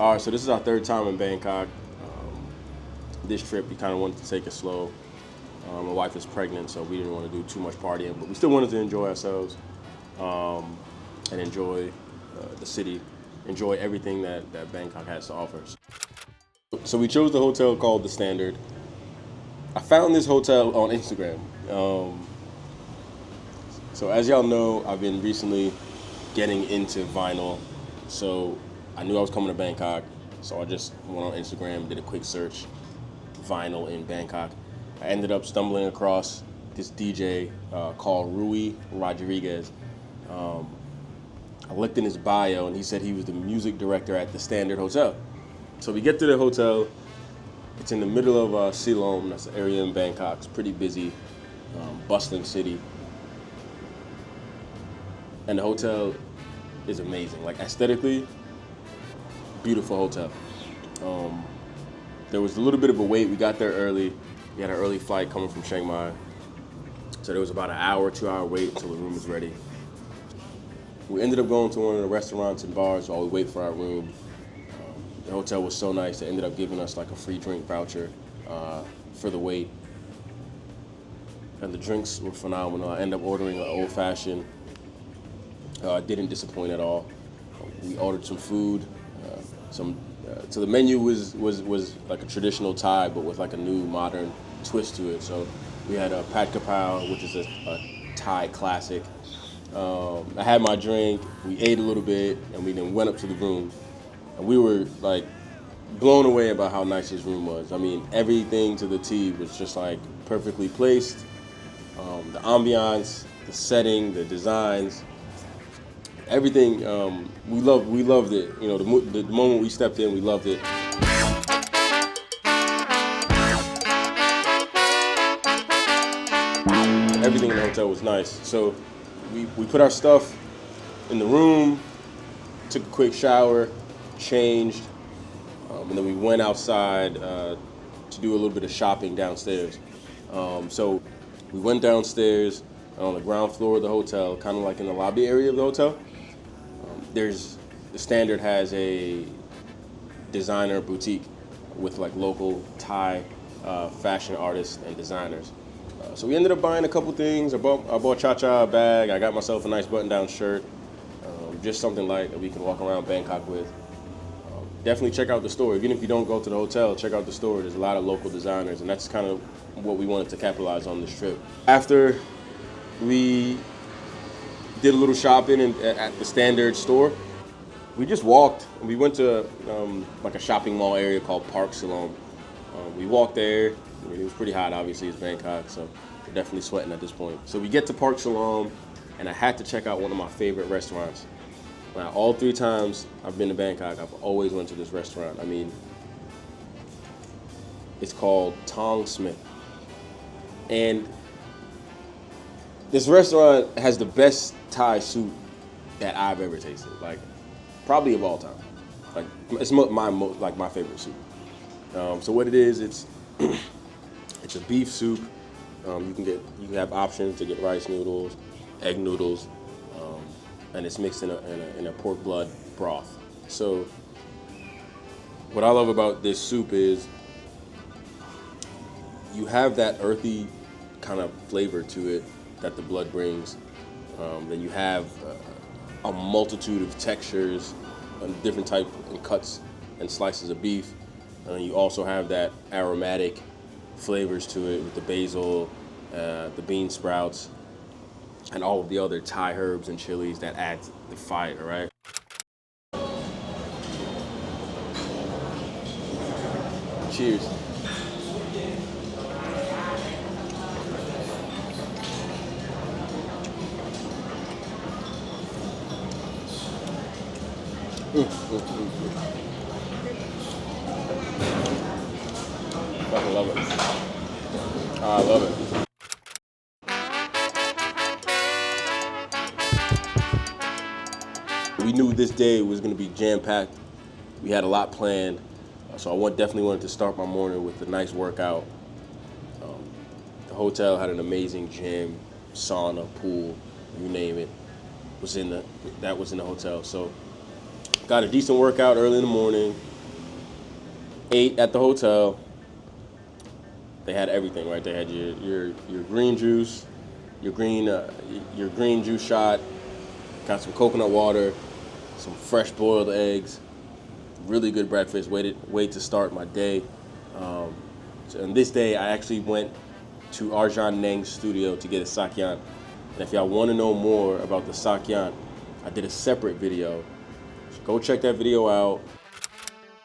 All right, so this is our third time in Bangkok. This trip, we kind of wanted to take it slow. My wife is pregnant, so we didn't want to do too much partying, but we still wanted to enjoy ourselves and enjoy the city, enjoy everything that Bangkok has to offer. So we chose the hotel called The Standard. I found this hotel on Instagram. So as y'all know, I've been recently getting into vinyl. So I knew I was coming to Bangkok, so I just went on Instagram, did a quick search, vinyl in Bangkok. I ended up stumbling across this DJ called Rui Rodriguez. I looked in his bio and he said he was the music director at the Standard Hotel. So we get to the hotel. It's in the middle of Siloam, that's the area in Bangkok. It's pretty busy, bustling city. And the hotel is amazing. Like aesthetically, beautiful hotel. There was a little bit of a wait. We got there early. We had an early flight coming from Chiang Mai. So there was about an hour, 2 hour wait until the room was ready. We ended up going to one of the restaurants and bars while we wait for our room. The hotel was so nice, they ended up giving us like a free drink voucher for the wait. And the drinks were phenomenal. I ended up ordering an old fashioned. Didn't disappoint at all. We ordered some food. So the menu was like a traditional Thai, but with like a new modern twist to it. So we had a pad kapow, which is a Thai classic. I had my drink. We ate a little bit, and we then went up to the room, and we were like blown away about how nice his room was. I mean, everything to the T was just like perfectly placed. The ambiance, the setting, the designs. Everything, we loved it. You know, the moment we stepped in, we loved it. Everything in the hotel was nice. So we put our stuff in the room, took a quick shower, changed, and then we went outside to do a little bit of shopping downstairs. So we went downstairs on the ground floor of the hotel, kind of like in the lobby area of the hotel. The Standard has a designer boutique with like local Thai fashion artists and designers. So we ended up buying a couple things. I bought Cha-Cha a bag. I got myself a nice button-down shirt, just something light that we can walk around Bangkok with. Definitely check out the store. Even if you don't go to the hotel, check out the store. There's a lot of local designers, and that's kind of what we wanted to capitalize on this trip. After we did a little shopping at the Standard store, we just walked. We went to like a shopping mall area called Park Siloam. We walked there. I mean, it was pretty hot, obviously, it's Bangkok, so we're definitely sweating at this point. So we get to Park Siloam, and I had to check out one of my favorite restaurants. Now, all 3 times I've been to Bangkok, I've always went to this restaurant. I mean, it's called Tong Smith. And this restaurant has the best Thai soup that I've ever tasted, like probably of all time. Like it's my favorite soup. So what it is, it's it's a beef soup. You can have options to get rice noodles, egg noodles, and it's mixed in a pork blood broth. So what I love about this soup is you have that earthy kind of flavor to it that the blood brings. Then you have a multitude of textures and different types and cuts and slices of beef. And you also have that aromatic flavors to it with the basil, the bean sprouts, and all of the other Thai herbs and chilies that add the fire, right? Cheers. Fucking love it. I love it. We knew this day was going to be jam-packed. We had a lot planned, so I definitely wanted to start my morning with a nice workout. The hotel had an amazing gym, sauna, pool, you name it, that was in the hotel. So got a decent workout early in the morning, ate at the hotel. They had everything, right? They had your green juice, your green juice shot, got some coconut water, some fresh boiled eggs, really good breakfast. Wait to start my day. So on this day, I actually went to Arjan Neng's studio to get a sakyan. And if y'all want to know more about the sakyan, I did a separate video. So go check that video out.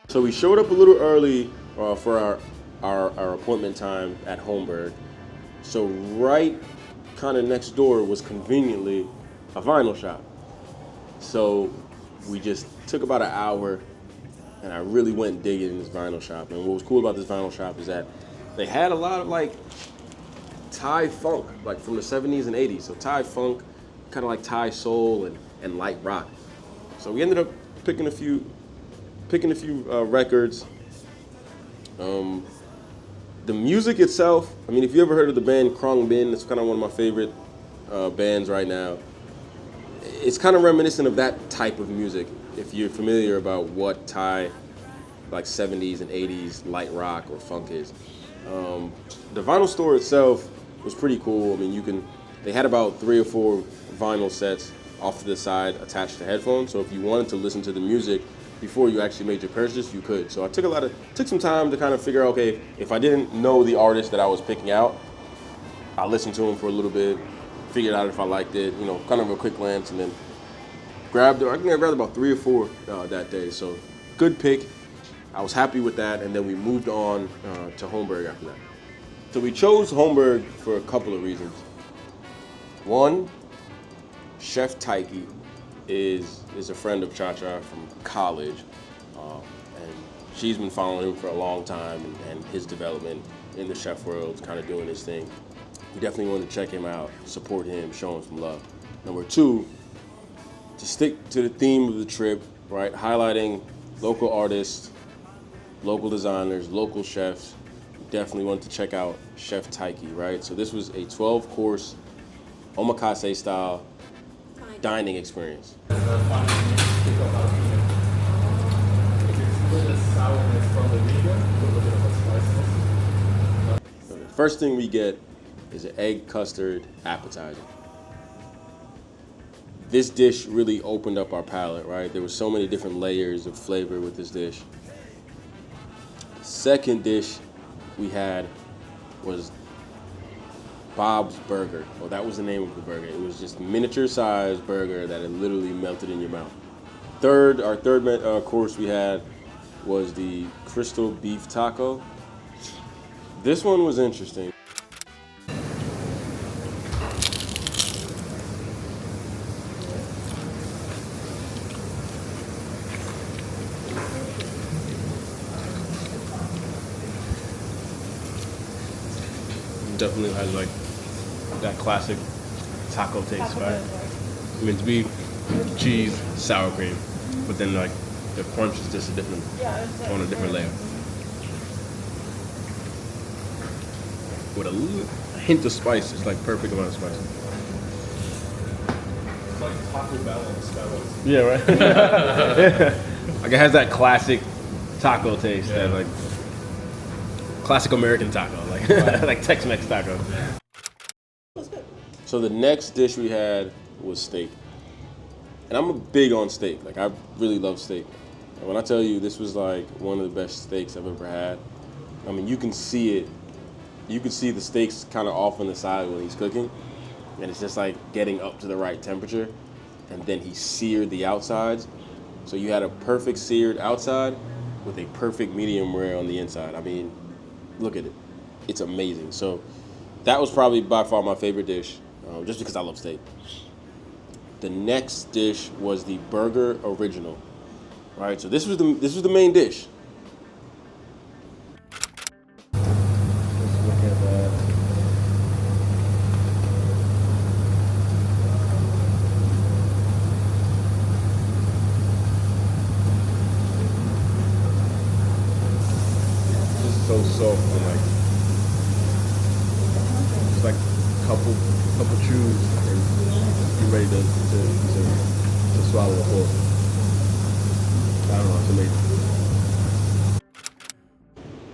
So we showed up a little early for our appointment time at Homeburg. So right kind of next door was conveniently a vinyl shop. So we just took about an hour, and I really went digging in this vinyl shop. And what was cool about this vinyl shop is that they had a lot of like Thai funk, like from the 70s and 80s. So Thai funk, kind of like Thai soul and light rock. So we ended up picking a few records. The music itself, I mean, if you ever heard of the band Krong Bin, it's kind of one of my favorite bands right now. It's kind of reminiscent of that type of music, if you're familiar about what Thai, like 70s and 80s light rock or funk is. The vinyl store itself was pretty cool. I mean, they had about 3 or 4 vinyl sets off to the side attached to headphones. So if you wanted to listen to the music before you actually made your purchase, you could. So I took some time to kind of figure out, okay, if I didn't know the artist that I was picking out, I listened to him for a little bit, figured out if I liked it, kind of a quick glance, and then I think I grabbed about 3 or 4 that day. So good pick. I was happy with that, and then we moved on to Homeburg after that. So we chose Homeburg for a couple of reasons. One, Chef Taiki is a friend of Cha-Cha from college, and she's been following him for a long time and his development in the chef world, kind of doing his thing. We definitely want to check him out, support him, show him some love. Number 2, to stick to the theme of the trip, right? Highlighting local artists, local designers, local chefs. We definitely wanted to check out Chef Taiki, right? So this was a 12-course omakase style dining experience. So the first thing we get is an egg custard appetizer. This dish really opened up our palate, right? There were so many different layers of flavor with this dish. The second dish we had was Bob's Burger. Well, that was the name of the burger. It was just miniature-sized burger that had literally melted in your mouth. Our third course we had was the Crystal Beef Taco. This one was interesting. Definitely has like that classic taco taste, right? I mean, it's beef, cheese, sour cream, but then like the crunch is just on a different layer. With a hint of spice, it's like perfect amount of spice. It's like Taco Bell on steroids. Yeah, right. Like it has that classic taco taste, that like classic American taco, like like Tex-Mex taco. So the next dish we had was steak. And I'm big on steak. Like I really love steak. And when I tell you this was like one of the best steaks I've ever had, I mean you can see it. You can see the steaks kind of off on the side when he's cooking. And it's just like getting up to the right temperature. And then he seared the outsides. So you had a perfect seared outside with a perfect medium rare on the inside. I mean, look at it. It's amazing. So that was probably by far my favorite dish, just because I love steak. The next dish was the burger original. Right, so this was the main dish. Let's look at that. Just so soft and like just like couple chews and you're ready to swallow a whole. I don't know, it's amazing.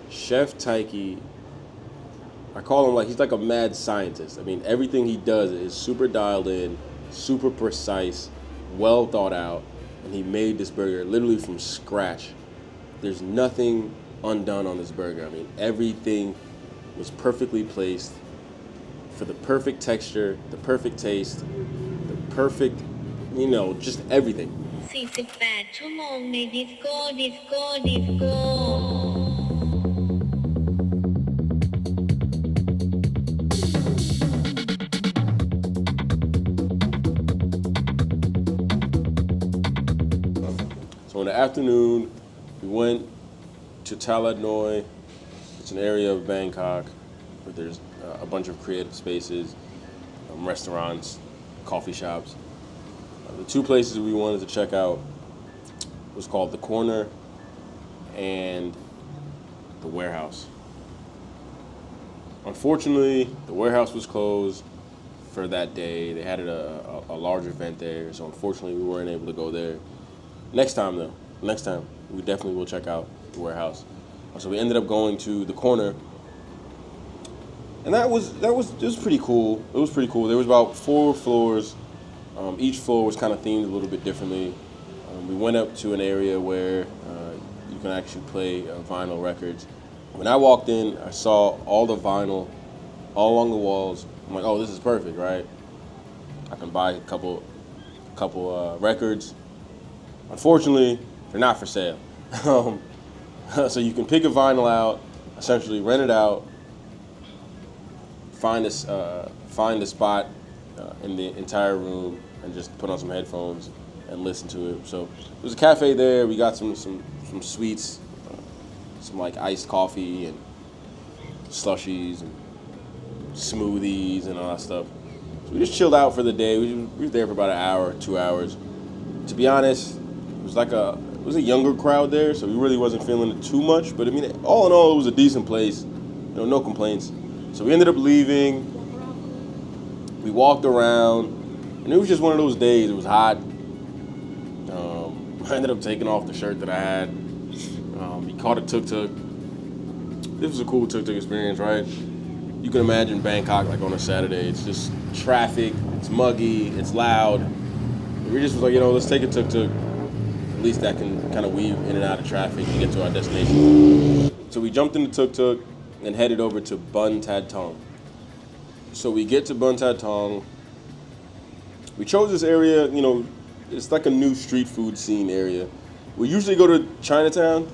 Chef Taiki, I call him like, he's like a mad scientist. I mean, everything he does is super dialed in, super precise, well thought out, and he made this burger literally from scratch. There's nothing undone on this burger. I mean, everything was perfectly placed for the perfect texture, the perfect taste, the perfect, just everything. 48 ชั่วโมงในดิสโก้ดิสโก้ดิสโก้ So in the afternoon, we went to Talad. It's an area of Bangkok where there's a bunch of creative spaces, restaurants, coffee shops. The two places we wanted to check out was called The Corner and The Warehouse. Unfortunately, The Warehouse was closed for that day. They had a large event there, so unfortunately we weren't able to go there. Next time, though, we definitely will check out The Warehouse. So we ended up going to The Corner, and that was pretty cool. It was pretty cool. There was about 4 floors. Each floor was kind of themed a little bit differently. We went up to an area where you can actually play vinyl records. When I walked in, I saw all the vinyl all along the walls. I'm like, oh, this is perfect, right? I can buy a couple records. Unfortunately, they're not for sale. So you can pick a vinyl out, essentially rent it out, find a spot in the entire room, and just put on some headphones and listen to it. So there's a cafe there. We got some sweets, some like iced coffee and slushies and smoothies and all that stuff. So we just chilled out for the day. We were there for about an hour, 2 hours. To be honest, it was a younger crowd there, so we really wasn't feeling it too much. But I mean, all in all, it was a decent place. No complaints. So we ended up leaving. We walked around, and it was just one of those days. It was hot. I ended up taking off the shirt that I had. We caught a tuk-tuk. This was a cool tuk-tuk experience, right? You can imagine Bangkok like on a Saturday. It's just traffic, it's muggy, it's loud. And we just was like, let's take a tuk-tuk. At least that can kind of weave in and out of traffic and get to our destination. So we jumped in the tuk-tuk and headed over to Bun Tad Tong. So we get to Bun Tad Tong. We chose this area, it's like a new street food scene area. We usually go to Chinatown,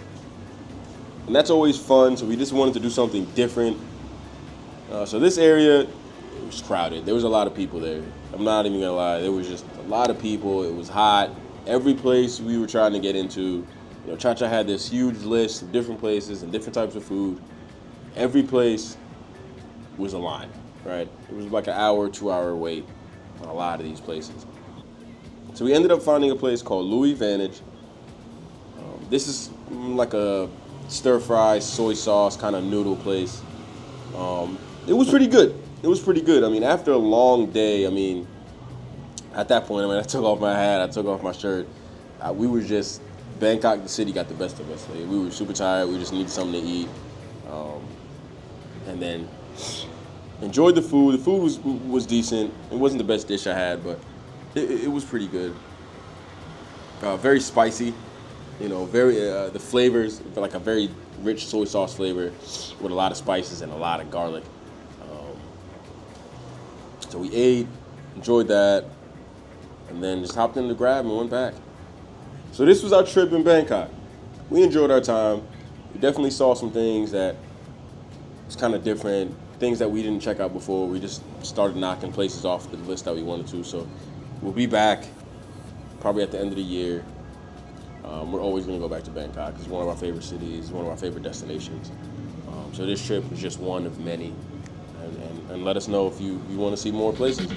and that's always fun, so we just wanted to do something different. So this area, it was crowded. There was a lot of people there. I'm not even gonna lie, there was just a lot of people. It was hot. Every place we were trying to get into, Cha-Cha had this huge list of different places and different types of food. Every place was a line, right? It was like an hour, 2 hour wait on a lot of these places. So we ended up finding a place called Louis Vantage. This is like a stir-fry, soy sauce kind of noodle place. It was pretty good. I mean, after a long day, at that point, I took off my hat, I took off my shirt. We were just, Bangkok, the city got the best of us. Like, we were super tired. We just needed something to eat. And then enjoyed the food. The food was decent. It wasn't the best dish I had, but it was pretty good. Very spicy, very the flavors, like a very rich soy sauce flavor with a lot of spices and a lot of garlic. So we ate, enjoyed that, and then just hopped in the Grab and went back. So this was our trip in Bangkok. We enjoyed our time. We definitely saw some things that was kind of different, things that we didn't check out before. We just started knocking places off the list that we wanted to. So we'll be back probably at the end of the year. We're always going to go back to Bangkok. It's one of our favorite cities, one of our favorite destinations. So this trip was just one of many. And let us know if you want to see more places.